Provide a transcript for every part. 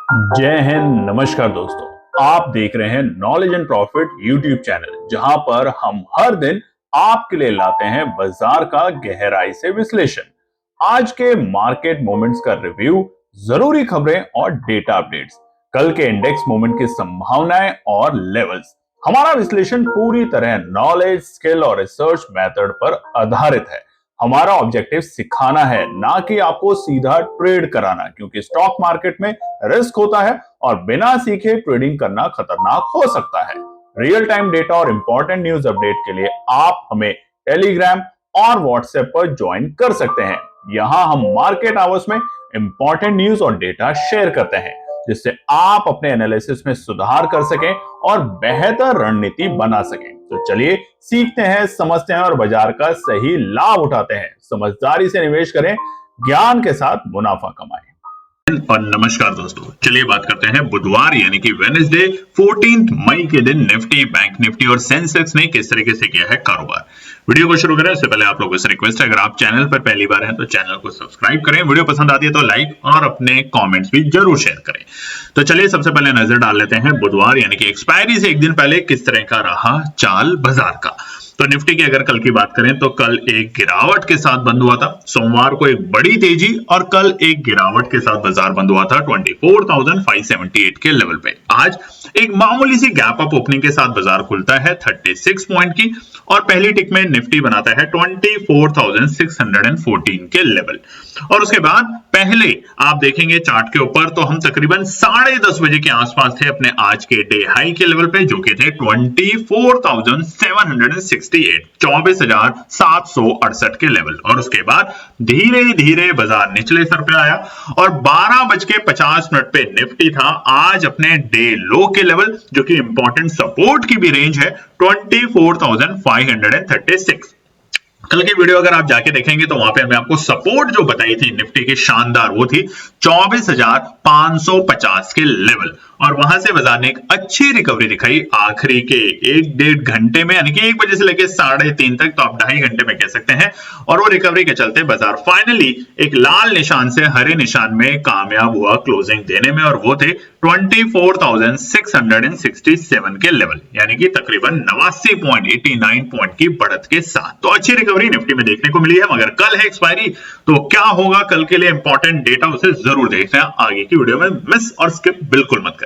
जय हिंद। नमस्कार दोस्तों, आप देख रहे हैं knowledge and profit YouTube channel, जहां पर हम हर दिन आपके लिए लाते हैं बाजार का गहराई से विश्लेषण, आज के मार्केट मोमेंट्स का रिव्यू, जरूरी खबरें और डेटा अपडेट्स, कल के इंडेक्स मूवमेंट की संभावनाएं और लेवल्स। हमारा विश्लेषण पूरी तरह नॉलेज, स्किल और रिसर्च मेथड पर आधारित है। हमारा ऑब्जेक्टिव सिखाना है, ना कि आपको सीधा ट्रेड कराना, क्योंकि स्टॉक मार्केट में रिस्क होता है और बिना सीखे ट्रेडिंग करना खतरनाक हो सकता है। रियल टाइम डेटा और इंपॉर्टेंट न्यूज अपडेट के लिए आप हमें टेलीग्राम और व्हाट्सएप पर ज्वाइन कर सकते हैं। यहां हम मार्केट आवर्स में इंपॉर्टेंट न्यूज और डेटा शेयर करते हैं, जिससे आप अपने एनालिसिस में सुधार कर सकें और बेहतर रणनीति बना सकें। तो चलिए सीखते हैं, समझते हैं और बाजार का सही लाभ उठाते हैं। समझदारी से निवेश करें, ज्ञान के साथ मुनाफा कमाएं। और नमस्कार दोस्तों, चलिए बात करते हैं बुधवार यानी कि वेडनेसडे 14 मई के दिन निफ्टी, बैंक निफ्टी और सेंसेक्स ने किस तरीके से किया है कारोबार। वीडियो को शुरू करें उससे पहले आप लोगों से रिक्वेस्ट है, अगर आप चैनल पर पहली बार हैं तो चैनल को सब्सक्राइब करें, वीडियो पसंद आती है तो लाइक और अपने कमेंट्स भी जरूर शेयर करें। तो चलिए सबसे पहले नजर डाल लेते हैं बुधवार यानी कि एक्सपायरी से एक दिन पहले किस तरह का रहा चाल बाजार का। तो निफ्टी की अगर कल की बात करें तो कल एक गिरावट के साथ बंद हुआ था, सोमवार को एक बड़ी तेजी और कल एक गिरावट के साथ बाजार बंद हुआ था 24,578 के लेवल पे। आज एक मामूली सी गैप अप ओपनिंग के साथ बाजार खुलता है 36 पॉइंट की और पहली टिक में निफ्टी बनाता है 24,614 के लेवल। और उसके बाद पहले आप देखेंगे चार्ट के ऊपर तो हम तकरीबन 10:30 बजे के आसपास थे अपने आज के डे हाई के लेवल पे, जो कि थे 24,768 के लेवल। और उसके बाद धीरे धीरे बाजार निचले स्तर पे आया और 12:50 पे निफ्टी था आज अपने डे लो के लेवल, जो कि इंपॉर्टेंट सपोर्ट की भी रेंज है 24,536। कल की वीडियो अगर आप जाके देखेंगे तो वहां पे हमने आपको सपोर्ट जो बताई थी निफ्टी की शानदार, वो थी 24,550 के लेवल। और वहां से बाजार ने एक अच्छी रिकवरी दिखाई आखिरी के 1-1.5 घंटे में, यानी कि 1 बजे से लेकर 3:30 तक, तो आप 2.5 घंटे में कह सकते हैं। और वो रिकवरी के चलते बाजार फाइनली एक लाल निशान से हरे निशान में कामयाब हुआ क्लोजिंग देने में, और वो थे 24,667 के लेवल, यानी कि तकरीबन 89 पॉइंट की बढ़त के साथ। तो अच्छी रिकवरी निफ्टी में देखने को मिली है, मगर कल है एक्सपायरी, तो क्या होगा कल के लिए इंपॉर्टेंट डेटा उसे जरूर देखना है आगे की वीडियो में, मिस और स्किप बिल्कुल मत करें।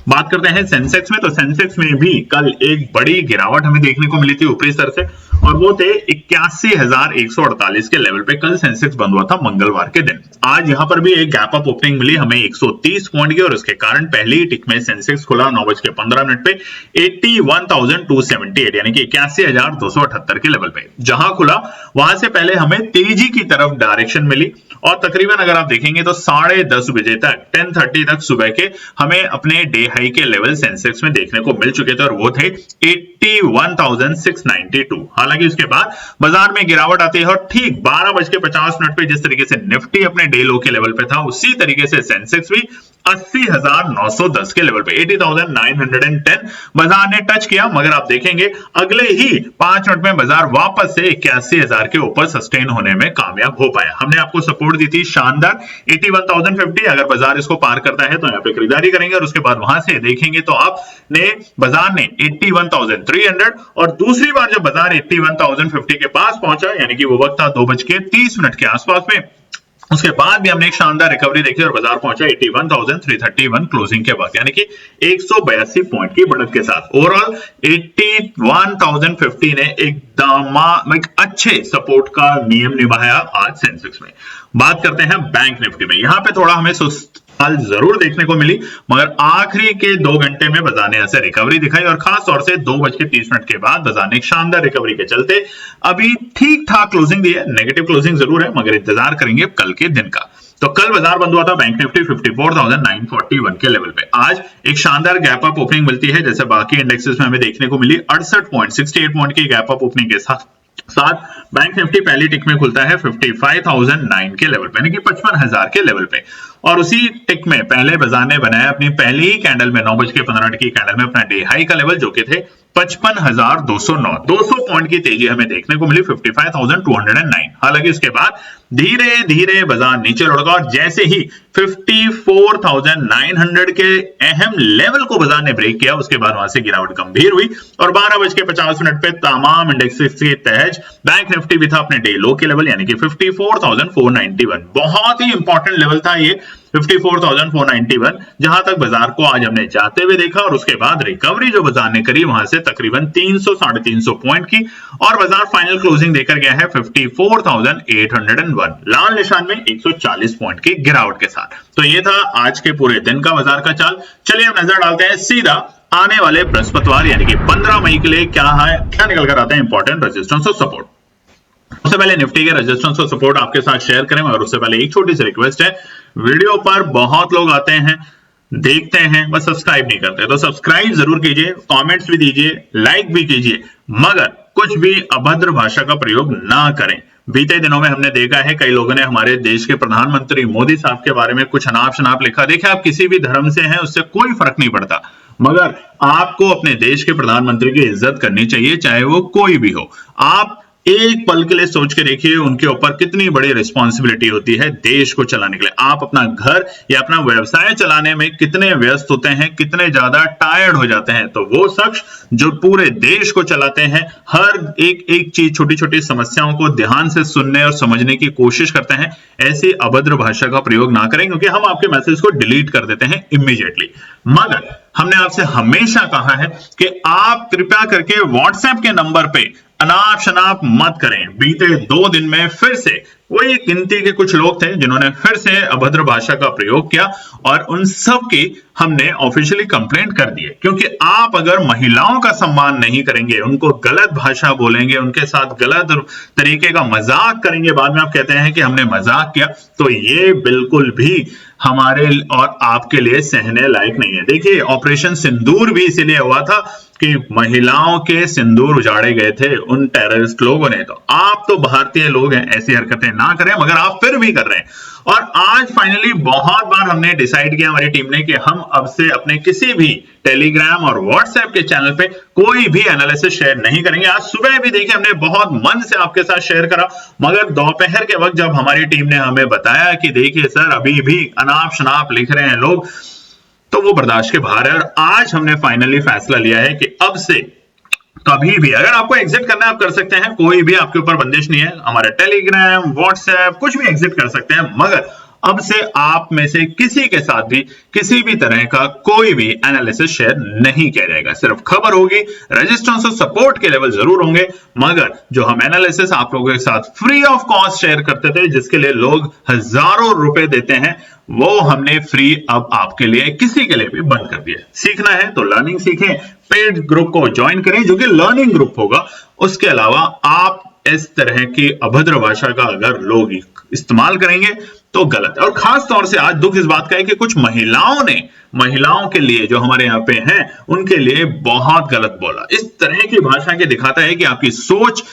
बात करते हैं सेंसेक्स में, तो सेंसेक्स में भी कल एक बड़ी गिरावट हमें देखने को मिली थी ऊपरी स्तर से, और वो थे 81,148 के लेवल पे कल सेंसेक्स बंद हुआ था मंगलवार के दिन। आज यहां पर भी एक गैप अप ओपनिंग मिली हमें 130 पॉइंट की, और उसके कारण पहली टिक में सेंसेक्स खुला 9:15 पे 81,278 यानी कि 81,278 के लेवल पे। जहां खुला वहां से पहले हमें तेजी की तरफ डायरेक्शन मिली, और तकरीबन अगर आप देखेंगे तो 10:30 बजे तक 10:30 तक सुबह के हमें अपने डे हाई के लेवल सेंसेक्स में देखने को मिल चुके थे, और वो थे 81,692। हालांकि उसके बाद बाजार में गिरावट आती है, और ठीक 12:50 पे जिस तरीके से निफ्टी अपने डे लो के लेवल पे था, उसी तरीके से सेंसेक्स भी 80,910 के लेवल पे 80,910 बाजार ने टच किया। मगर आप देखेंगे अगले ही 5 मिनट में बाजार वापस से 81,000 के ऊपर सस्टेन होने में कामयाब हो पाया। हमने आपको सपोर्ट दी थी शानदार 81,050, अगर बाजार इसको पार करता है तो यहाँ पे खरीदारी करेंगे, और उसके बाद वहां से देखेंगे तो आपने बाजार ने 81,300, और दूसरी बार जब बाजार 81,050 के पास पहुंचा, यानी कि वो वक्त था 2:30 के आसपास में, उसके बाद भी हमने एक शानदार रिकवरी देखी और बाजार पहुंचा 81,331 क्लोजिंग के बाद, यानी कि 182 पॉइंट की बढ़त के साथ। ओवरऑल 81,050 ने एक अच्छे सपोर्ट का नियम निभाया आज सेंसेक्स में। बात करते हैं बैंक निफ्टी में, यहां पे थोड़ा हमें हाल जरूर देखने को मिली, मगर आखिरी के 2 घंटे में बाजार ने ऐसे रिकवरी दिखाई, और खास तौर से 2:30 के बाद बाजार ने एक शानदार रिकवरी के चलते अभी ठीक ठाक क्लोजिंग दी है। नेगेटिव क्लोजिंग जरूर है, मगर इंतजार करेंगे कल के दिन का। तो कल बाजार बंद हुआ था बैंक निफ्टी 54,941 के लेवल पे। आज एक शानदार गैप अप ओपनिंग मिलती है, जैसे बाकी इंडेक्सेस में हमें देखने को मिली 68 पॉइंट की गैप अप ओपनिंग के साथ बैंक निफ्टी पहली टिक में खुलता है 55,009 के लेवल पे, यानी कि 55,000 के लेवल पे। और उसी टिक में पहले बाजार ने बनाया अपनी पहली ही कैंडल में 9:15 की कैंडल में अपना डे हाई का लेवल, जो कि थे 55,209। 200 पॉइंट की तेजी हमें देखने को मिली 55,209। हालांकि उसके बाद धीरे धीरे बाजार नीचे लुढ़का और जैसे ही 54,900 के अहम लेवल को बाजार ने ब्रेक किया, उसके बाद वहां से गिरावट गंभीर हुई और 12:50 पे तमाम इंडेक्सेस के तहत बैंक निफ्टी भी था अपने डे लो के लेवल यानी कि 54,491। बहुत ही इंपॉर्टेंट लेवल था ये 54,491, जहां तक बाजार को आज हमने जाते हुए देखा और उसके बाद रिकवरी जो बाजार ने करी वहां से तकरीबन 300-350 पॉइंट की और बाजार फाइनल क्लोजिंग देकर गया है 54,801, लाल निशान में 140 पॉइंट की गिरावट के साथ। तो ये था आज के पूरे दिन का बाजार का चाल। चलिए हम नजर डालते हैं सीधा आने वाले बृहस्पतिवार यानी कि 15 मई के लिए क्या निकल कर आते हैं इंपॉर्टेंट रेजिस्टेंस और सपोर्ट। उससे पहले निफ्टी के रेजिस्टेंस और सपोर्ट आपके साथ शेयर करें, मगर उससे पहले एक छोटी सी रिक्वेस्ट है, वीडियो पर बहुत लोग आते हैं, देखते हैं, बस सब्सक्राइब नहीं करते, तो सब्सक्राइब जरूर कीजिए, कमेंट्स भी दीजिए, लाइक भी कीजिए, मगर कुछ भी अभद्र भाषा का प्रयोग ना करें। बीते दिनों में हमने देखा है कई लोगों ने हमारे देश के प्रधानमंत्री मोदी साहब के बारे में कुछ अनाप शनाप लिखा। देखिए, आप किसी भी धर्म से हैं उससे कोई फर्क नहीं पड़ता, मगर आपको अपने देश के प्रधानमंत्री की इज्जत करनी चाहिए, चाहे वो कोई भी हो। आप एक पल के लिए सोच के देखिए उनके ऊपर कितनी बड़ी रिस्पॉन्सिबिलिटी होती है देश को चलाने के लिए। आप अपना घर या अपना व्यवसाय चलाने में कितने व्यस्त होते हैं, कितने ज्यादा टायर्ड हो जाते हैं। तो वो शख्स जो पूरे देश को चलाते हैं, हर एक चीज, छोटी छोटी समस्याओं को ध्यान से सुनने और समझने की कोशिश करते हैं, ऐसी अभद्र भाषा का प्रयोग ना करें, क्योंकि हम आपके मैसेज को डिलीट कर देते हैं इमीडिएटली। मगर हमने आपसे हमेशा कहा है कि आप कृपया करके व्हाट्सएप के नंबर पे अनाप शनाप मत करें। बीते 2 दिन में फिर से वही गिनती के कुछ लोग थे जिन्होंने फिर से अभद्र भाषा का प्रयोग किया और उन सब की हमने ऑफिशियली कंप्लेंट कर दी है, क्योंकि आप अगर महिलाओं का सम्मान नहीं करेंगे, उनको गलत भाषा बोलेंगे, उनके साथ गलत तरीके का मजाक करेंगे, बाद में आप कहते हैं कि हमने मजाक किया, तो ये बिल्कुल भी हमारे और आपके लिए सहने लायक नहीं है। देखिए, ऑपरेशन सिंदूर भी इसीलिए हुआ था कि महिलाओं के सिंदूर उजाड़े गए थे उन टेररिस्ट लोगों ने। तो आप तो भारतीय लोग हैं, ऐसी हरकतें ना करें, मगर आप फिर भी कर रहे हैं। और आज फाइनली बहुत बार हमने डिसाइड किया हमारी टीम ने कि हम अब से अपने किसी भी टेलीग्राम और व्हाट्सएप के चैनल पे कोई भी एनालिसिस शेयर नहीं करेंगे। आज सुबह भी देखिए हमने बहुत मन से आपके साथ शेयर करा, मगर दोपहर के वक्त जब हमारी टीम ने हमें बताया कि देखिए सर अभी भी अनाप शनाप लिख रहे हैं लोग, तो वो बर्दाश्त के बाहर है। और आज हमने फाइनली फैसला लिया है कि अब से कभी भी अगर आपको एग्जिट करना है आप कर सकते हैं, कोई भी आपके ऊपर बंदिश नहीं है। हमारे टेलीग्राम, व्हाट्सएप कुछ भी एग्जिट कर सकते हैं, मगर अब से आप में से किसी के साथ भी किसी भी तरह का कोई भी एनालिसिस शेयर नहीं किया जाएगा। सिर्फ खबर होगी, रेजिस्टेंस और सपोर्ट के लेवल जरूर होंगे, मगर जो हम एनालिसिस आप लोगों के साथ फ्री ऑफ कॉस्ट शेयर करते थे, जिसके लिए लोग हजारों रुपए देते हैं, वो हमने फ्री अब आपके लिए किसी के लिए भी बंद कर दिया। सीखना है तो लर्निंग सीखें, पेड ग्रुप को ज्वाइन करें जो कि लर्निंग ग्रुप होगा। उसके अलावा आप इस तरह की अभद्र भाषा का अगर लोग इस्तेमाल करेंगे तो गलत है। और खास तौर से आज दुख इस बात का है कि कुछ महिलाओं के लिए जो हमारे यहाँ पे हैं उनके लिए बहुत गलत बोला। इस तरह की भाषा के दिखाता है कि आपकी सोच,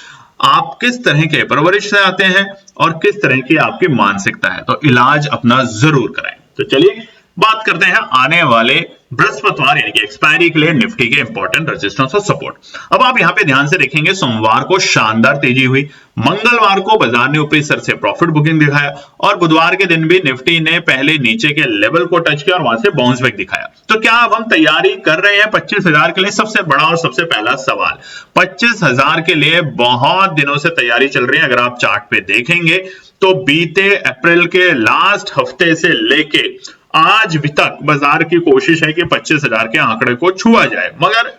आप किस तरह के परवरिश से आते हैं और किस तरह की आपकी मानसिकता है। तो इलाज अपना जरूर कराएं। तो चलिए बात करते हैं आने वाले बृहस्पतिवार यानी कि एक्सपायरी के लिए निफ्टी के इंपॉर्टेंट रेजिस्टेंस और सपोर्ट। अब आप यहां पे ध्यान से देखेंगे, सोमवार को शानदार तेजी हुई, मंगलवार को बाजार ने ऊपरी सर से प्रॉफिट बुकिंग दिखाया और बुधवार के दिन भी निफ्टी ने पहले नीचे के लेवल को टच किया और वहां से बाउंस बैक दिखाया। तो क्या अब हम तैयारी कर रहे हैं 25,000 के लिए? सबसे बड़ा और सबसे पहला सवाल, 25,000 के लिए बहुत दिनों से तैयारी चल रही है। अगर आप चार्ट पे देखेंगे तो बीते अप्रैल के लास्ट हफ्ते से लेके आज भी तक बाजार की कोशिश है कि 25,000 के आंकड़े को छुआ जाए, मगर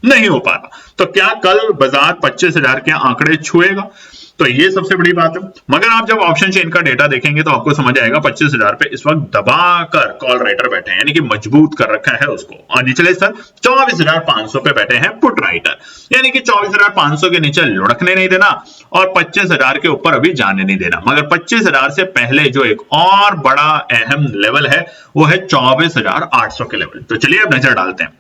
नहीं हो पा रहा। तो क्या कल बाजार 25,000 के आंकड़े छुएगा? तो ये सबसे बड़ी बात है। मगर आप जब ऑप्शन चेन का डेटा देखेंगे तो आपको समझ आएगा 25,000 पे इस वक्त दबाकर कॉल राइटर बैठे हैं, यानी कि मजबूत कर रखा है उसको। और निचले स्तर 24,500 पे बैठे हैं पुट राइटर, यानी कि 24,500 के नीचे लुढ़कने नहीं देना और 25,000 के ऊपर अभी जाने नहीं देना। मगर 25,000 से पहले जो एक और बड़ा अहम लेवल है वो है 24,800 के लेवल। तो चलिए अब नजर डालते हैं।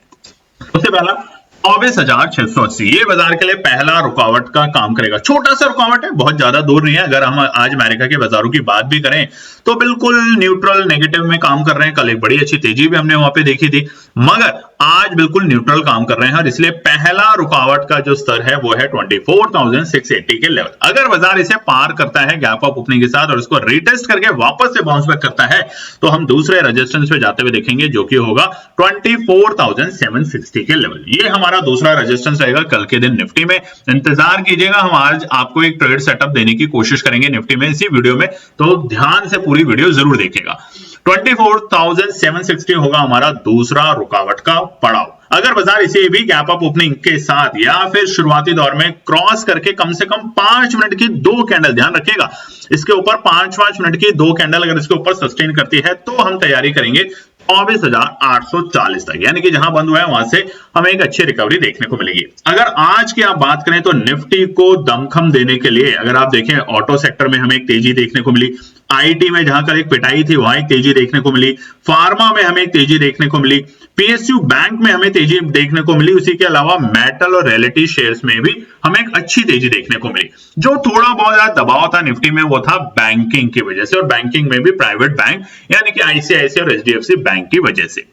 सबसे पहला 24,680। ये बाजार के लिए पहला रुकावट का काम करेगा। छोटा सा रुकावट है, बहुत ज्यादा दूर नहीं है। अगर हम आज अमेरिका के बाजारों की बात भी करें तो बिल्कुल न्यूट्रल नेगेटिव में काम कर रहे हैं। कल एक बड़ी अच्छी तेजी भी हमने वहां पे देखी थी, मगर आज बिल्कुल न्यूट्रल काम कर रहे हैं और इसलिए पहला रुकावट का जो स्तर है वो है 24,680 के लेवल। अगर बाजार इसे पार करता है गैप अप ओपनिंग के साथ और इसको रिटेस्ट करके वापस से बाउंस बैक करता है तो हम दूसरे रेजिस्टेंस पे जाते हुए देखेंगे जो कि होगा 24,760 के लेवल। ये हमारा दूसरा रेजिस्टेंस रहेगा कल के दिन निफ्टी में। इंतजार कीजिएगा, हम आज आपको एक ट्रेड सेटअप देने की कोशिश करेंगे निफ्टी में इसी वीडियो में, तो ध्यान से पूरी वीडियो जरूर देखिएगा। 24,760 होगा हमारा दूसरा रुकावट का पड़ाव। अगर बाजार इसे भी गैप अप ओपनिंग के साथ या फिर शुरुआती दौर में क्रॉस करके कम से कम 5 मिनट की 2 कैंडल, ध्यान रखिएगा इसके ऊपर 5 मिनट की 2 कैंडल अगर इसके ऊपर सस्टेन करती है तो हम तैयारी करेंगे 24,840 तक, यानी कि जहां बंद हुआ है वहां से हमें एक अच्छी रिकवरी देखने को मिलेगी। अगर आज की आप बात करें तो निफ्टी को दमखम देने के लिए अगर आप देखें ऑटो सेक्टर में हमें एक तेजी देखने को मिली, आईटी में जहां कल एक पिटाई थी वहां एक तेजी देखने को मिली, फार्मा में हमें एक तेजी देखने को मिली, पीएसयू बैंक में हमें तेजी देखने को मिली, उसी के अलावा मेटल और रियलिटी शेयर्स में भी हमें एक अच्छी तेजी देखने को मिली। जो थोड़ा बहुत ज्यादा दबाव था निफ्टी में वो था बैंकिंग की वजह से, और बैंकिंग में भी प्राइवेट बैंक यानी कि आईसीआईसीआई और एचडीएफसी बैंक की वजह से।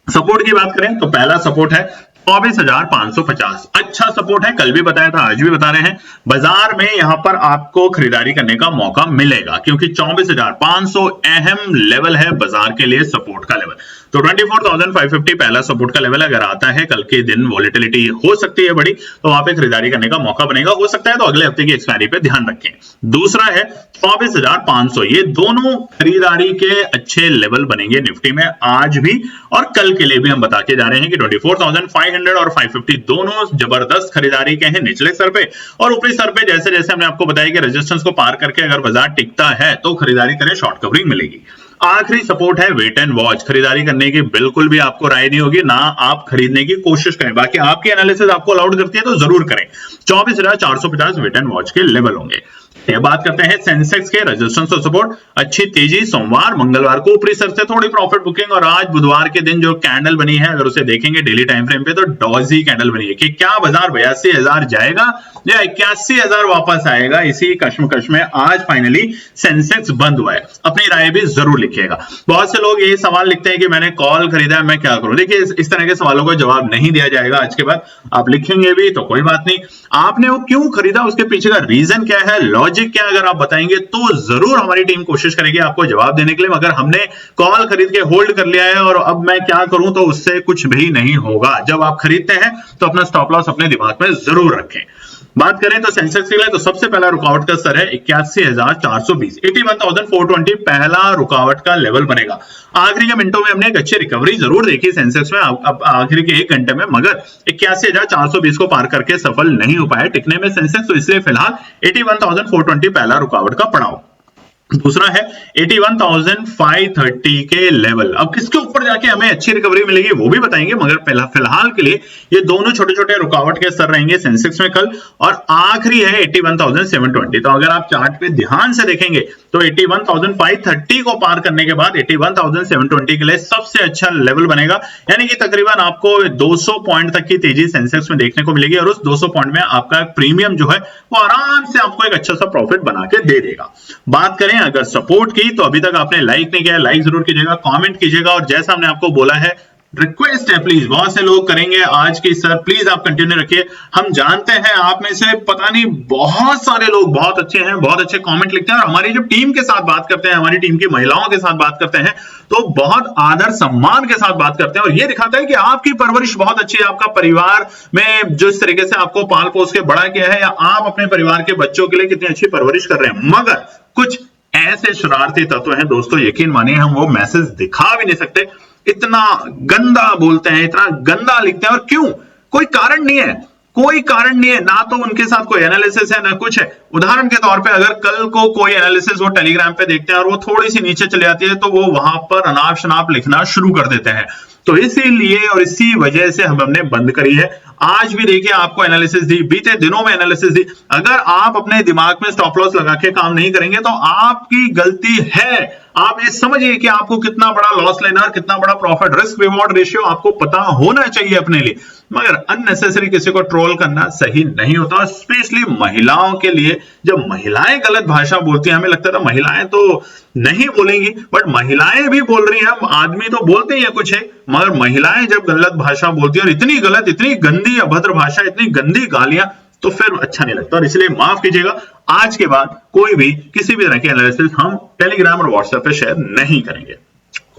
सपोर्ट की बात करें तो पहला सपोर्ट है 24,550, अच्छा सपोर्ट है, कल भी बताया था आज भी बता रहे हैं। बाजार में यहां पर आपको खरीदारी करने का मौका मिलेगा क्योंकि 24,500 अहम लेवल है बाजार के लिए सपोर्ट का लेवल। तो 24,550 पहला सपोर्ट का लेवल अगर आता है, कल के दिन वोलेटिलिटी हो सकती है बड़ी, तो वहां पे खरीदारी करने का मौका बनेगा। हो सकता है तो अगले हफ्ते की एक्सपायरी पे ध्यान रखें। दूसरा है 24,500, ये दोनों खरीदारी के अच्छे लेवल बनेंगे निफ्टी में आज भी और कल के लिए भी। हम बता के जा रहे हैं कि 24,500 और 550 दोनों जबरदस्त खरीदारी के हैं निचले स्तर पे, और ऊपरी स्तर पे जैसे जैसे हमने आपको बताया कि रेजिस्टेंस को पार करके अगर बाजार टिकता है तो खरीदारी करें, शॉर्ट कवरिंग मिलेगी। आखिरी सपोर्ट है वेट एंड वॉच, खरीदारी करने की बिल्कुल भी आपको राय नहीं होगी, ना आप खरीदने की कोशिश करें, बाकी आपकी एनालिसिस आपको अलाउड करती है तो जरूर करें। 24,450 वेट एंड वॉच के लेवल होंगे। बात करते हैं सेंसेक्स के रेजिस्टेंस और सपोर्ट। अच्छी तेजी सोमवार मंगलवार को ऊपरी स्तर से थोड़ी प्रॉफिट बुकिंग, और आज बुधवार के दिन जो कैंडल बनी है अगर उसे देखेंगे डेली टाइम फ्रेम पे तो डॉजी कैंडल बनी है कि क्या बाजार 82,000 जाएगा या 81,000 वापस आएगा। इसी कश्मकश में आज फाइनली सेंसेक्स बंद हुआ है। अपनी राय भी जरूर लिखिएगा। बहुत से लोग ये सवाल लिखते हैं कि मैंने कॉल खरीदा है मैं क्या करूं। देखिए इस तरह के सवालों का जवाब नहीं दिया जाएगा आज के बाद, आप लिखेंगे भी तो कोई बात नहीं। आपने वो क्यों खरीदा, उसके पीछे का रीजन क्या है, लॉजिक क्या, अगर आप बताएंगे तो जरूर हमारी टीम कोशिश करेगी आपको जवाब देने के लिए। मगर हमने कॉल खरीद के होल्ड कर लिया है और अब मैं क्या करूं, तो उससे कुछ भी नहीं होगा। जब आप खरीदते हैं तो अपना स्टॉप लॉस अपने दिमाग में जरूर रखें। बात करें तो सेंसेक्स के लिए तो सबसे पहला रुकावट का स्तर है 81,420, 81,420 पहला रुकावट का लेवल बनेगा। आखिरी के मिनटों में हमने एक अच्छी रिकवरी जरूर देखी सेंसेक्स में अब आखिरी के 1 घंटे में, मगर 81,420 को पार करके सफल नहीं हो पाया टिकने में सेंसेक्स, तो इसलिए फिलहाल 81,420 पहला रुकावट का पड़ाव। दूसरा है 81,530 के लेवल। अब किसके ऊपर जाके हमें अच्छी रिकवरी मिलेगी वो भी बताएंगे, मगर फिलहाल के लिए ये दोनों छोटे छोटे रुकावट के स्तर रहेंगे सेंसेक्स में कल, और आखिरी है 81,720। तो अगर आप चार्ट पे ध्यान से देखेंगे तो 81,530 को पार करने के बाद 81,720 के लिए सबसे अच्छा लेवल बनेगा, यानी कि तकरीबन आपको 200 पॉइंट तक की तेजी सेंसेक्स में देखने को मिलेगी, और उस 200 पॉइंट में आपका प्रीमियम जो है वो आराम से आपको एक अच्छा सा प्रॉफिट बना के दे देगा। बात करें अगर सपोर्ट की तो अभी तक आपने लाइक नहीं किया, लाइक जरूर कीजिएगा, कमेंट कीजिएगा, और जैसा हमने आपको बोला है रिक्वेस्ट है प्लीज, बहुत से लोग करेंगे आज की सर प्लीज आप कंटिन्यू रखिए। हम जानते हैं आप में से पता नहीं बहुत सारे लोग बहुत अच्छे हैं, बहुत अच्छे कमेंट लिखते हैं, और हमारी जब टीम के साथ बात करते हैं, हमारी टीम की महिलाओं के साथ बात करते हैं तो बहुत आदर सम्मान के साथ बात करते हैं, और ये दिखाता है कि आपकी परवरिश बहुत अच्छी है, आपका परिवार में जिस तरीके से आपको पाल पोस के बड़ा किया है, या आप अपने परिवार के बच्चों के लिए कितनी अच्छी परवरिश कर रहे हैं। मगर कुछ ऐसे शरारती तत्व हैं दोस्तों, यकीन मानिए हम वो मैसेज दिखा भी नहीं सकते, इतना गंदा बोलते हैं, इतना गंदा लिखते हैं, और क्यों, कोई कारण नहीं है, कोई कारण नहीं है, ना तो उनके साथ कोई एनालिसिस है ना कुछ है। उदाहरण के तौर पे अगर कल को कोई एनालिसिस वो टेलीग्राम पे देखते हैं और वो थोड़ी सी नीचे चली जाती है तो वो वहां पर अनाप शनाप लिखना शुरू कर देते हैं। तो इसीलिए और इसी वजह से हमने बंद करी है। आज भी देखिए आपको एनालिसिस दी, बीते दिनों में एनालिसिस दी। अगर आप अपने दिमाग में स्टॉप लॉस लगा के काम नहीं करेंगे तो आपकी गलती है। आप ये समझिए कि आपको कितना बड़ा लॉस लेना और कितना बड़ा प्रॉफिट, रिस्क रिवॉर्ड रेशियो आपको पता होना चाहिए अपने लिए, मगर अननेसेसरी किसी को ट्रोल करना सही नहीं होता, स्पेशली महिलाओं के लिए। जब महिलाएं गलत भाषा बोलती हैं, हमें लगता था महिलाएं तो नहीं बोलेंगी, बट महिलाएं भी बोल रही हैं। हम आदमी तो बोलते ही है कुछ है, मगर महिलाएं जब गलत भाषा बोलती है और इतनी गलत, इतनी गंदी अभद्र भाषा, इतनी गंदी गालियां, तो फिर अच्छा नहीं लगता। और इसलिए माफ कीजिएगा, आज के बाद कोई भी किसी भी तरह के एनालिसिस हम टेलीग्राम और व्हाट्सएप पे शेयर नहीं करेंगे।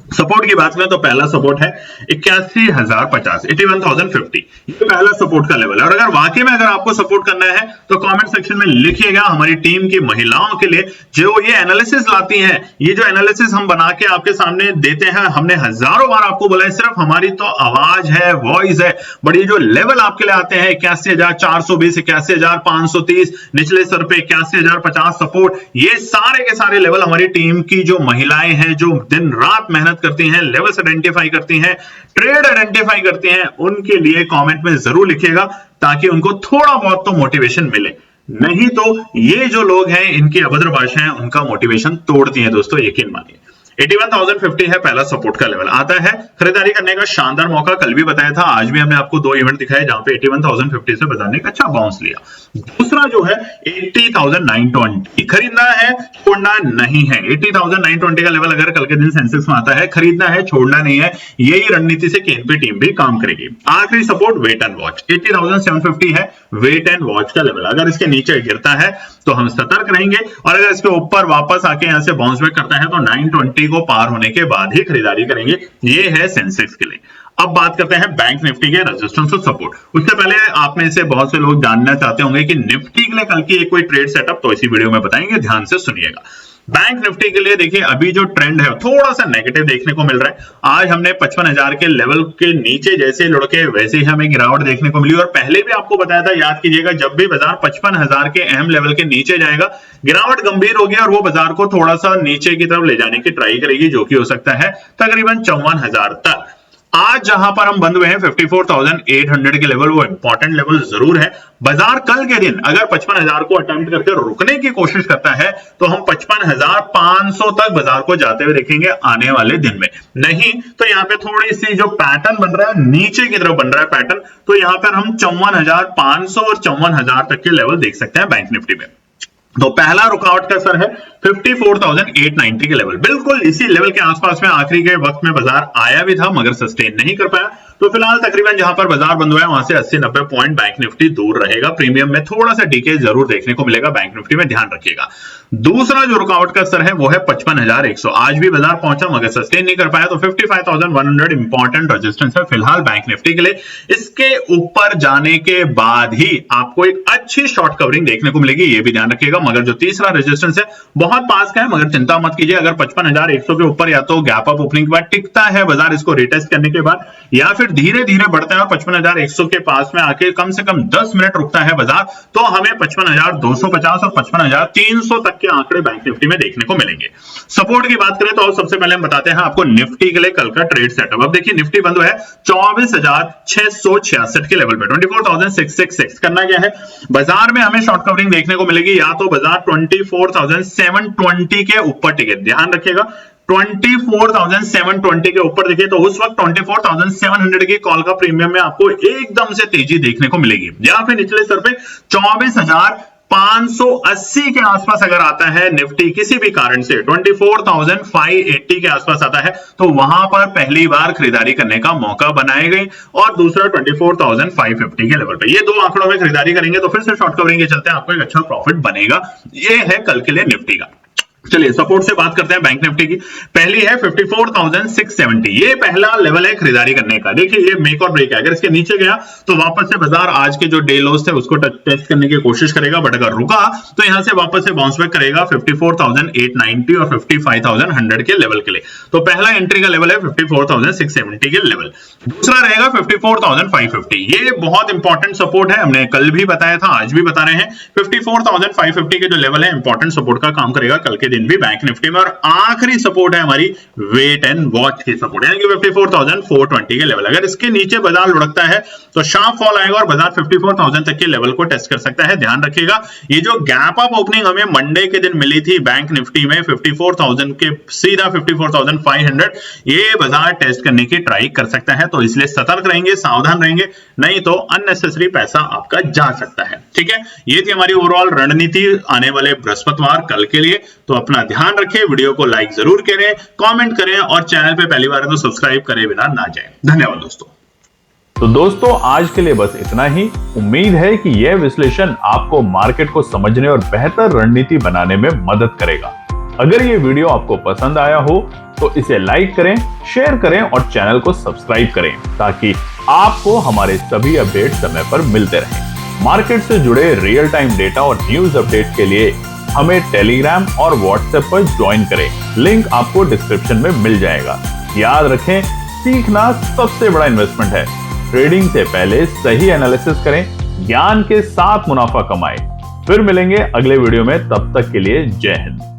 सपोर्ट की बात करें तो पहला सपोर्ट है 81,050, 81,050, ये पहला सपोर्ट का लेवल है। और अगर वाकई में अगर आपको सपोर्ट करना है तो कमेंट सेक्शन में लिखिएगा। हमारी टीम की महिलाओं के लिए जो ये एनालिसिस लाती हैं, ये जो एनालिसिस हम बना के आपके सामने देते हैं, हमने हजारों बार आपको बोला है, सिर्फ हमारी तो आवाज है, वॉइस है, बट ये जो लेवल आपके लिए आते हैं 81,420, 81,530, निचले स्तर पे 81,050 सपोर्ट, ये सारे के सारे लेवल हमारी टीम की जो महिलाएं हैं, जो दिन रात मेहनत करती हैं, लेवल्स आइडेंटिफाई करती हैं, ट्रेड आइडेंटिफाई करती हैं, उनके लिए कमेंट में जरूर लिखिएगा ताकि उनको थोड़ा बहुत तो मोटिवेशन मिले। नहीं तो ये जो लोग हैं, इनकी अभद्र भाषाएं उनका मोटिवेशन तोड़ती हैं दोस्तों, यकीन मानिए। 81,050 है पहला सपोर्ट का लेवल। आता है खरीदारी करने का शानदार मौका, कल भी बताया था, आज भी हमने आपको दो इवेंट दिखाए जहां पे 81,050 से बाजार ने एक अच्छा बाउंस लिया। दूसरा जो है 80,920, खरीदना है, छोड़ना नहीं है। 80,920 का लेवल अगर कल के दिन सेंसेक्स में आता है, खरीदना है, छोड़ना नहीं है, यही रणनीति से केएनपी टीम भी काम करेगी। आखिरी सपोर्ट वेट एंड वॉच, 80,750 है वेट एंड वॉच का लेवल। अगर इसके नीचे गिरता है तो हम सतर्क रहेंगे, और अगर इसके ऊपर वापस आके यहां से बाउंस बैक करता है तो 920 को पार होने के बाद ही खरीदारी करेंगे। ये है सेंसेक्स के लिए। अब बात करते हैं बैंक निफ्टी के रेजिस्टेंस और सपोर्ट। उससे पहले आप में से बहुत से लोग जानना चाहते होंगे कि निफ्टी के लिए कल की एक कोई ट्रेड सेटअप, तो इसी वीडियो में बताएंगे, ध्यान से सुनिएगा। बैंक निफ्टी के लिए देखिए अभी जो ट्रेंड है थोड़ा सा नेगेटिव देखने को मिल रहा है। आज हमने 55,000 के लेवल के नीचे जैसे लुढ़के वैसे ही हमें गिरावट देखने को मिली, और पहले भी आपको बताया था, याद कीजिएगा, जब भी बाजार 55,000 के अहम लेवल के नीचे जाएगा, गिरावट गंभीर होगी और वो बाजार को थोड़ा सा नीचे की तरफ ले जाने की ट्राई करेगी, जो कि हो सकता है तकरीबन 54,000 तक। आज जहां पर हम बंद हुए हैं 54,800 के लेवल, वो इंपॉर्टेंट लेवल जरूर है। बाजार कल के दिन अगर 55,000 को अटेम्प्ट करके रुकने की कोशिश करता है तो हम 55,500 तक बाजार को जाते हुए देखेंगे आने वाले दिन में। नहीं तो यहाँ पे थोड़ी सी जो पैटर्न बन रहा है, नीचे की तरफ बन रहा है पैटर्न, तो यहाँ पर हम 54,500 और 54,000 तक के लेवल देख सकते हैं बैंक निफ्टी में। तो पहला रुकावट का सर है 54,890 के लेवल। बिल्कुल इसी लेवल के आसपास में आखिरी के वक्त में बाजार आया भी था, मगर सस्टेन नहीं कर पाया। तो फिलहाल तकरीबन जहां पर बाजार बंद हुआ है वहां से 80-90 पॉइंट बैंक निफ्टी दूर रहेगा। प्रीमियम में थोड़ा सा डीके जरूर देखने को मिलेगा बैंक निफ्टी में, ध्यान रखिएगा। दूसरा जो रुकावट का स्तर है वो है 55,100। आज भी बाजार पहुंचा मगर सस्टेन नहीं कर पाया, तो 55,100 इंपॉर्टेंट रेजिस्टेंस है फिलहाल बैंक निफ्टी के लिए। इसके ऊपर जाने के बाद ही आपको एक अच्छी शॉर्ट कवरिंग देखने को मिलेगी, ये भी ध्यान रखिएगा। मगर जो तीसरा रेजिस्टेंस है बहुत पास का है, मगर चिंता मत कीजिए। अगर 55,100 के ऊपर या तो गैप अप ओपनिंग के बाद टिकता है बाजार इसको रिटेस्ट करने के बाद, या फिर धीरे धीरे बढ़ता है और 55,100 के पास में आके कम से कम 10 मिनट रुकता है बाजार, तो हमें 55,250 और 55,300 तक के आंकड़े बैंक निफ्टी में देखने को मिलेंगे। सपोर्ट की बात करें तो सबसे पहले हम बताते हैं आपको निफ्टी के लिए कल का ट्रेड सेटअप। अब देखिए निफ्टी बंद हुआ है 24,666 के लेवल पे, 24,666। करना क्या है, बाजार में हमें शॉर्ट कवरिंग देखने को मिलेगी, या तो बाजार 24,720 के ऊपर टिके, ध्यान रखिएगा 24,720 के ऊपर दिखे तो उस वक्त 24,700 की कॉल का प्रीमियम में आपको एकदम से तेजी देखने को मिलेगी। या फिर निचले स्तर पे 24,580 के आसपास अगर आता है निफ्टी किसी भी कारण से, 24,580 के आसपास आता है, तो वहां पर पहली बार खरीदारी करने का मौका बनाए गए। और दूसरा 24,550 के लेवल पे, ये दो आंकड़ों में खरीदारी करेंगे तो फिर से शॉर्ट कवरिंग के चलते आपको एक अच्छा प्रॉफिट बनेगा। ये है कल के लिए निफ्टी का। चलिए सपोर्ट से बात करते हैं बैंक निफ्टी की। पहली है 54,670, ये पहला लेवल है खरीदारी करने का। देखिए ये मेक और ब्रेक है, अगर इसके नीचे गया तो वापस से बाजार आज के जो डे लोस थे उसको टेस्ट करने की कोशिश करेगा, बट अगर रुका तो यहां से वापस से बाउंस बैक करेगा 54,890 और 55,100 के लेवल के लिए। तो पहला एंट्री का लेवल है 54,670 के लेवल। दूसरा रहेगा 54,550, ये बहुत इंपॉर्टेंट सपोर्ट है, हमने कल भी बताया था, आज भी बता रहे हैं। 54,550 के जो लेवल है इंपॉर्टेंट सपोर्ट का काम करेगा कल के दिन भी बैंक निफ्टी में। और आखिरी सपोर्ट है हमारी वेट एंड वॉच की सपोर्ट, यानी कि 54,420 के लेवल। अगर इसके नीचे बाजार लुढ़कता है तो शार्प फॉल आएगा और बाजार 54,000 तक के लेवल को टेस्ट कर सकता है। ध्यान रखिएगा, ये जो गैप अप ओपनिंग हमें मंडे के दिन मिली थी बैंक निफ्टी में 54,000 के सीधा 54,500, ये बाजार टेस्ट करने की ट्राई कर सकता है। तो इसलिए सतर्क रहेंगे, सावधान रहेंगे, नहीं तो अननेसेसरी पैसा आपका जा सकता है। ठीक है, ये थी हमारी ओवरऑल रणनीति आने वाले बृहस्पतिवार कल के लिए। तो अपना ध्यान रखें, वीडियो को लाइक जरूर करें, कमेंट करें और चैनल पे पहली बार है तो सब्सक्राइब करे बिना ना जाएं। धन्यवाद दोस्तों। तो दोस्तों आज के लिए बस इतना ही। उम्मीद है कि यह विश्लेषण आपको मार्केट को समझने और बेहतर रणनीति बनाने में मदद करेगा। अगर ये वीडियो आपको पसंद आया हो तो इसे लाइक करें, शेयर करें और चैनल को सब्सक्राइब करें ताकि आपको हमारे सभी अपडेट समय पर मिलते रहें। मार्केट से जुड़े रियल टाइम डेटा और न्यूज अपडेट के लिए हमें टेलीग्राम और व्हाट्सएप पर ज्वाइन करें। लिंक आपको डिस्क्रिप्शन में मिल जाएगा। याद रखें, सीखना सबसे बड़ा इन्वेस्टमेंट है। ट्रेडिंग से पहले सही एनालिसिस करें, ज्ञान के साथ मुनाफा कमाएं। फिर मिलेंगे अगले वीडियो में, तब तक के लिए जय हिंद।